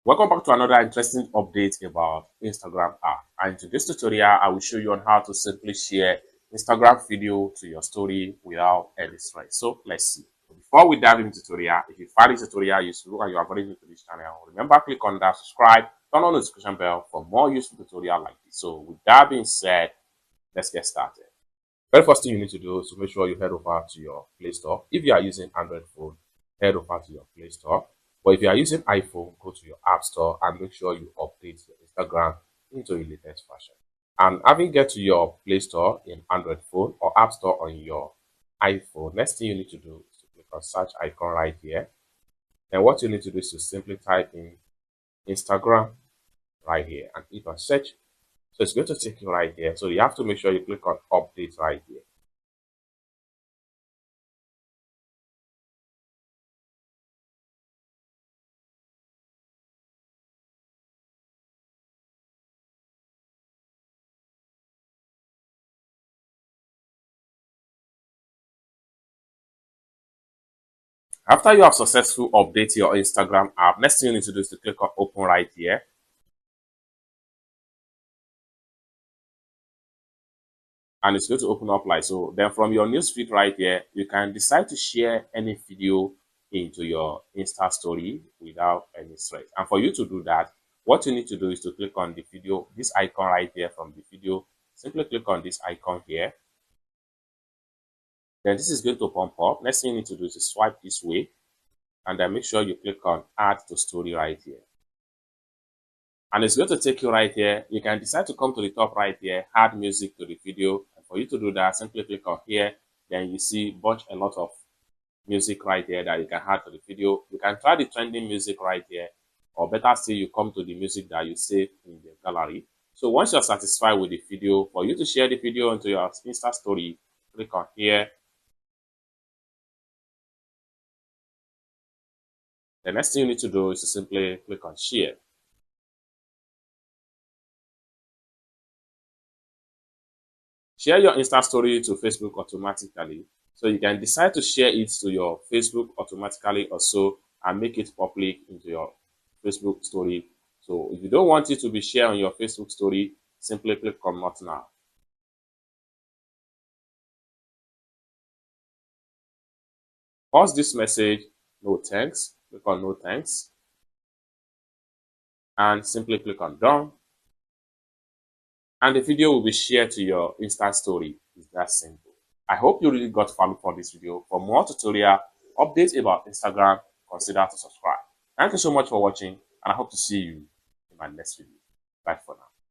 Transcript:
Welcome back to another interesting update about Instagram app. And in today's tutorial, I will show you on how to simply share Instagram video to your story without any stress. So let's see. Before we dive into the tutorial, if you find this tutorial useful and you are very new to this channel, remember click on that subscribe, turn on the notification bell for more useful tutorial like this. So with that being said, let's get started. Very first thing you need to do is to make sure you head over to your Play Store. If you are using Android phone, head over to your Play Store. But if you are using iPhone, go to your App Store and make sure you update your Instagram into the latest version. And having get to your Play Store in Android phone or App Store on your iPhone, next thing you need to do is to click on search icon right here. And what you need to do is to simply type in Instagram right here and click on search. So it's going to take you right here. So you have to make sure you click on update right here. After you have successfully updated your Instagram app, next thing you need to do is to click on open right here. And it's going to open up like so. Then from your newsfeed right here, you can decide to share any video into your Insta story without any stress. And for you to do that, what you need to do is to click on the video, this icon right here from the video. Simply click on this icon here. Then this is going to pump up. Next thing you need to do is to swipe this way. And then make sure you click on add to story right here. And it's going to take you right here. You can decide to come to the top right here, add music to the video. And for you to do that, simply click on here. Then you see a lot of music right here that you can add to the video. You can try the trending music right here, or better still, you come to the music that you save in the gallery. So once you're satisfied with the video, for you to share the video into your Insta story, click on here. The next thing you need to do is to simply click on share. Share your Insta story to Facebook automatically. So you can decide to share it to your Facebook automatically also and make it public into your Facebook story. So if you don't want it to be shared on your Facebook story, simply click on not now. Pause this message, no thanks, click on no thanks, and simply click on done. And the video will be shared to your Insta story. It's that simple. I hope you really got value for this video. For more tutorial updates about Instagram, consider to subscribe. Thank you so much for watching, and I hope to see you in my next video. Bye for now.